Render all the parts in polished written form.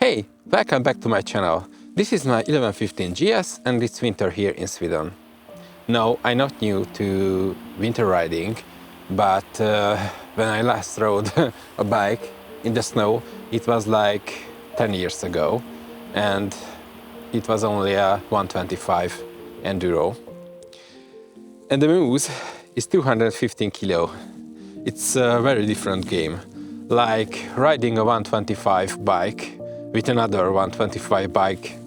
Hey, welcome back to my channel. This is my 1150GS and it's winter here in Sweden. No, I'm not new to winter riding, but when I last rode a bike in the snow, it was like 10 years ago, and it was only a 125 Enduro. And the Moose is 215 kilo. It's a very different game, like riding a 125 bike with another 125 bike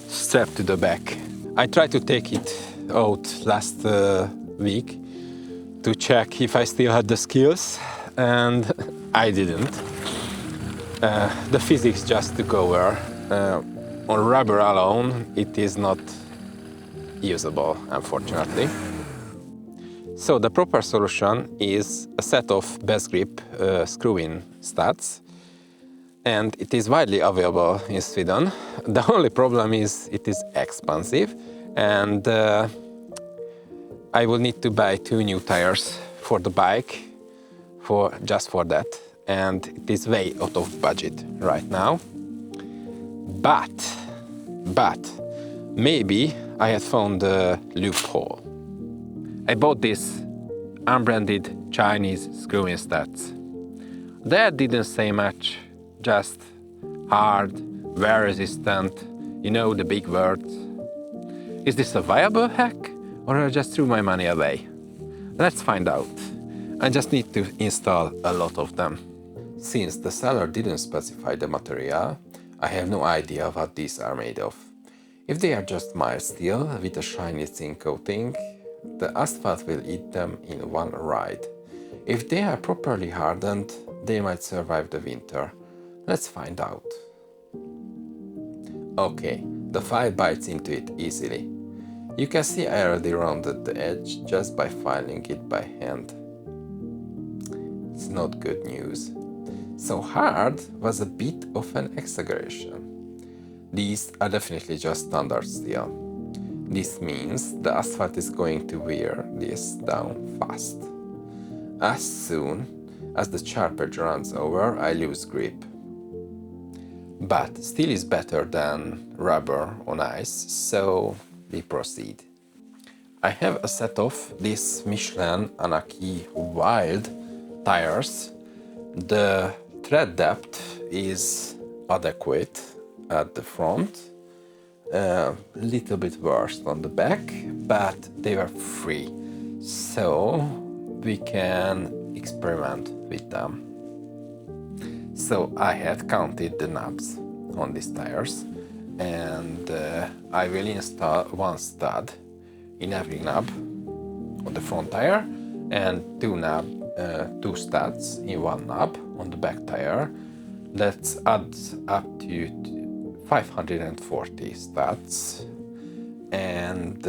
strapped to the back. I tried to take it out last week to check if I still had the skills, and I didn't. The physics just took over. On rubber alone, it is not usable, unfortunately. So the proper solution is a set of best grip screw-in studs, and it is widely available in Sweden. The only problem is it is expensive, and I will need to buy 2 new tires for the bike just for that, and it is way out of budget right now. But maybe I had found a loophole. I bought this unbranded Chinese screw-in studs. That didn't say much, just hard, wear resistant, you know, the big words. Is this a viable hack, or I just threw my money away? Let's find out. I just need to install a lot of them. Since the seller didn't specify the material, I have no idea what these are made of. If they are just mild steel with a shiny zinc coating, the asphalt will eat them in one ride. If they are properly hardened, they might survive the winter. Let's find out. Okay, the file bites into it easily. You can see I already rounded the edge just by filing it by hand. It's not good news. So hard was a bit of an exaggeration. These are definitely just standard steel. This means the asphalt is going to wear this down fast. As soon as the sharp edge runs over, I lose grip. But steel is better than rubber on ice, so we proceed. I have a set of these Michelin Anaki Wild tires. The tread depth is adequate at the front, a little bit worse on the back, but they were free, so we can experiment with them. So I had counted the knobs on these tires, and I will install 1 stud in every knob on the front tire and 2 studs in 1 knob on the back tire. That adds up to 540 studs, and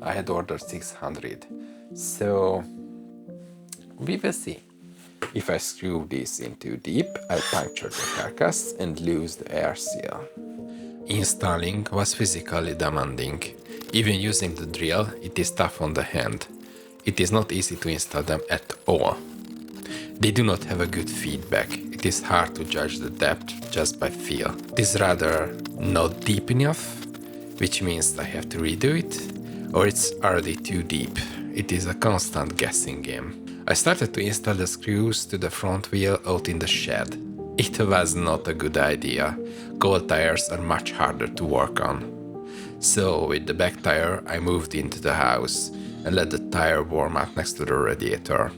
I had ordered 600. So we will see. If I screw this in too deep, I'll puncture the carcass and lose the air seal. Installing was physically demanding. Even using the drill, it is tough on the hand. It is not easy to install them at all. They do not have a good feedback. It is hard to judge the depth just by feel. It is rather not deep enough, which means I have to redo it, or it's already too deep. It is a constant guessing game. I started to install the screws to the front wheel out in the shed. It was not a good idea. Cold tires are much harder to work on. So with the back tire, I moved into the house and let the tire warm up next to the radiator.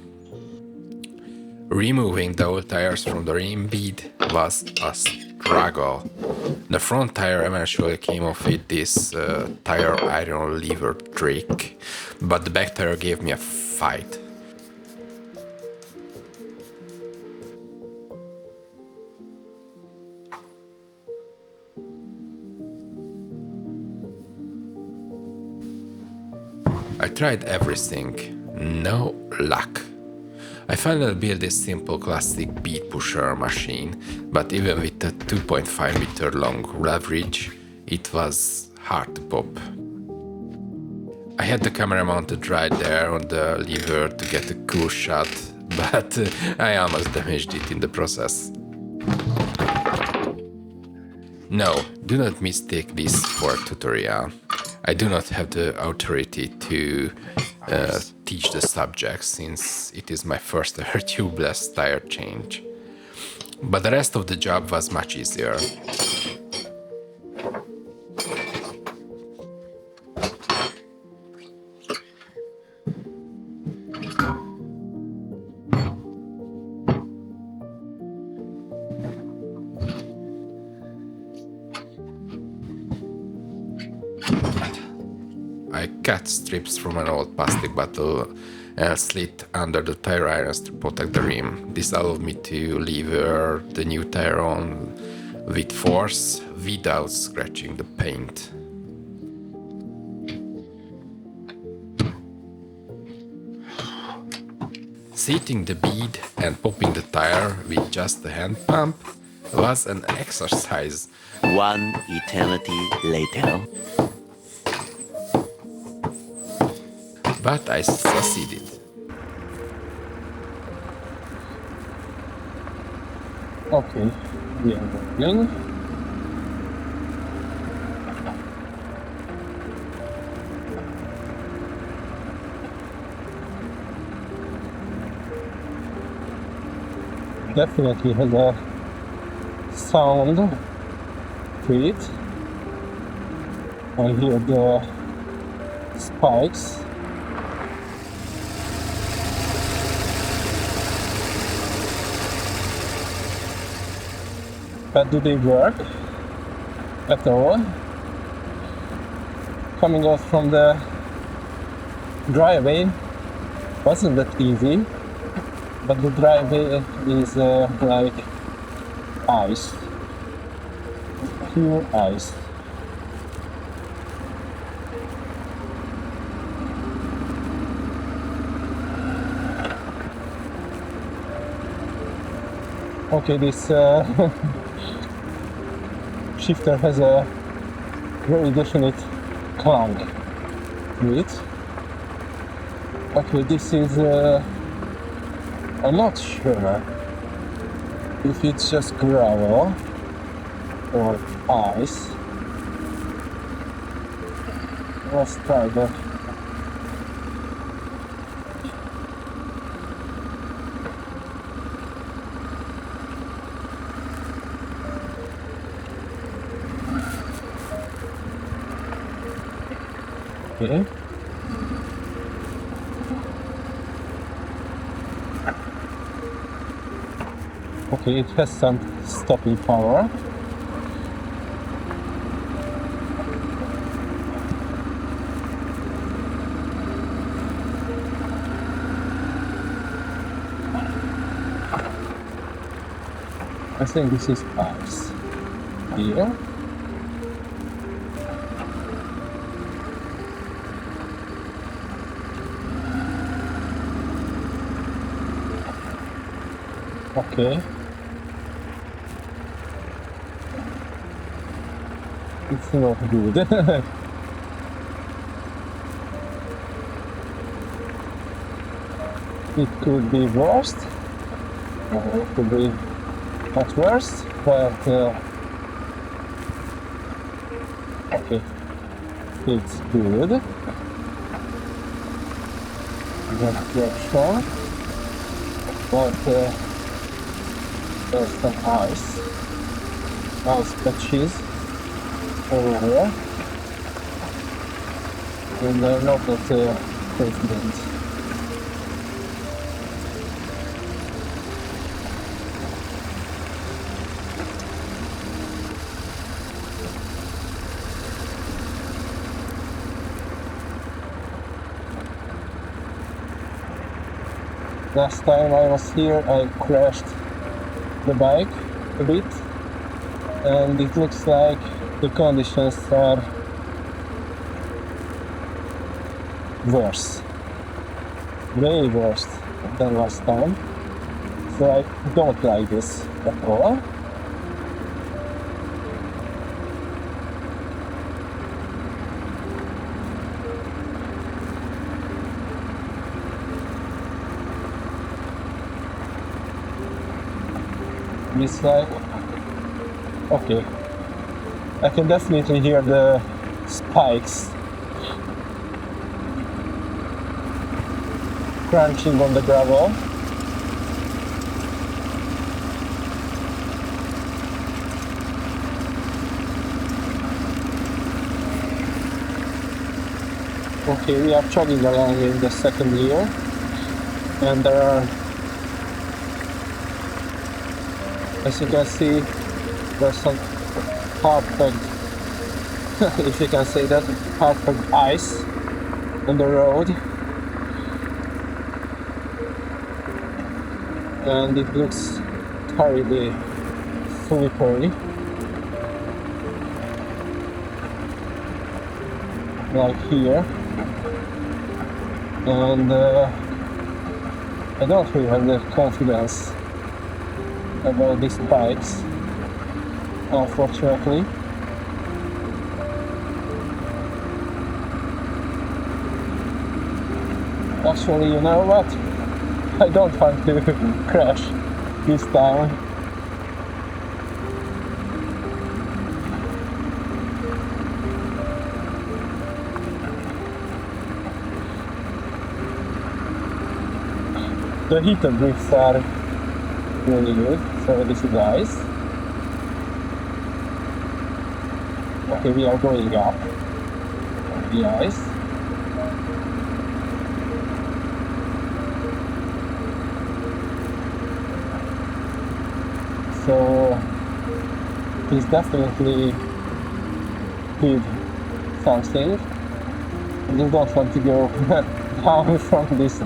Removing the old tires from the rim bead was a struggle. The front tire eventually came off with this tire iron lever trick, but the back tire gave me a fight. I tried everything, no luck. I finally built this simple classic bead pusher machine, but even with a 2.5 meter long leverage, it was hard to pop. I had the camera mounted right there on the lever to get a cool shot, but I almost damaged it in the process. No, do not mistake this for a tutorial. I do not have the authority to teach the subject since it is my first ever tubeless tire change. But the rest of the job was much easier. I cut strips from an old plastic bottle and slit under the tire irons to protect the rim. This allowed me to lever the new tire on with force without scratching the paint. Seating the bead and popping the tire with just a hand pump was an exercise. One eternity later. But I succeeded. Okay, we are working. Definitely has a sound to it. I hear the spikes. But do they work at all? Coming out from the driveway wasn't that easy, but the driveway is like ice, pure ice. Okay, this shifter has a very definite clang to it. Okay, this is I'm not sure if it's just gravel or ice. Let's try that. Okay. Okay, it has some stopping power. I think this is ice here. Okay. It's not good. It could be worse. It could be much worse, but okay, it's good. Just direction, but there's some ice patches over here, and they're not that confident. Last time I was here, I crashed the bike a bit, and it looks like the conditions are worse, way worse than last time. So I don't like this at all. It's like, okay, I can definitely hear the spikes crunching on the gravel. Okay, we are chugging along in the second year, and there are, as you can see, there's some hard-packed, if you can say that, hard-packed ice on the road, and it looks terribly slippery, like here. And I don't really have the confidence about these bikes, unfortunately. Actually, you know what? I don't want to crash this time. The heater drifts are really good, so this is nice. Okay, we are going up the ice. So this definitely did something. I just don't want to go down from this.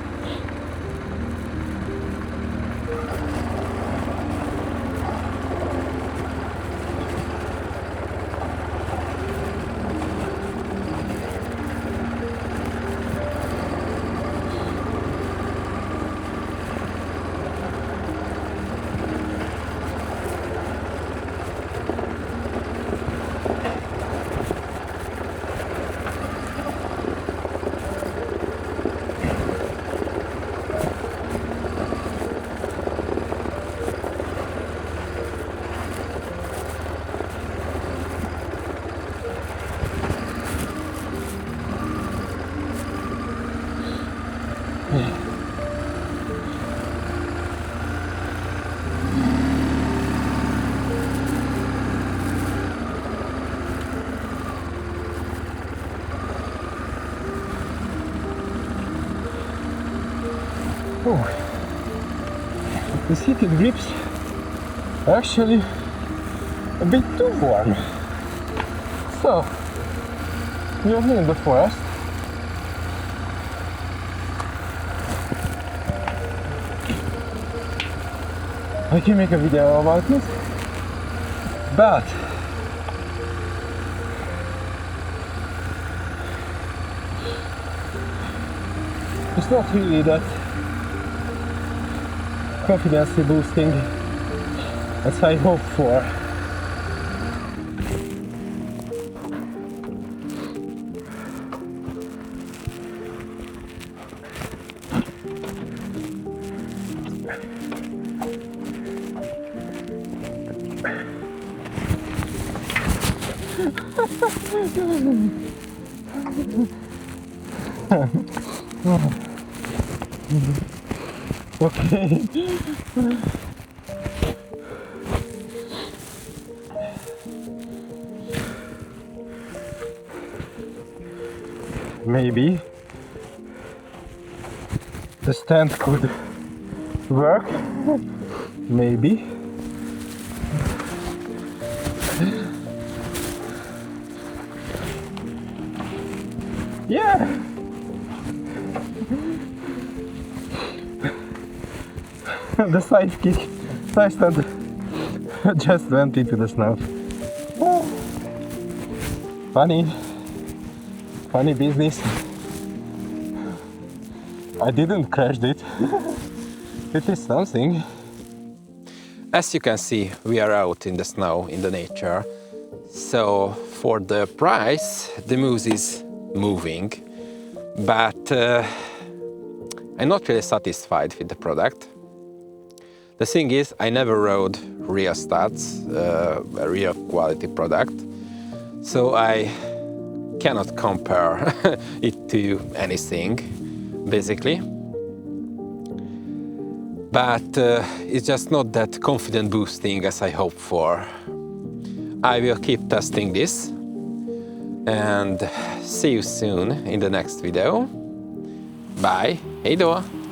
These heated grips are actually a bit too warm. So, we are here in the forest. I can make a video about it, but it's not really that confidence boosting as I hoped for. Okay. Maybe the stand could work. Maybe. Yeah. The side stand just went into the snow. Funny business. I didn't crash it. It is something. As you can see, we are out in the snow, in the nature. So for the price, the moose is moving, but I'm not really satisfied with the product. The thing is, I never rode real stats, a real quality product. so I cannot compare it to anything, basically. But it's just not that confident boosting as I hoped for. I will keep testing this and see you soon in the next video. Bye, hej då!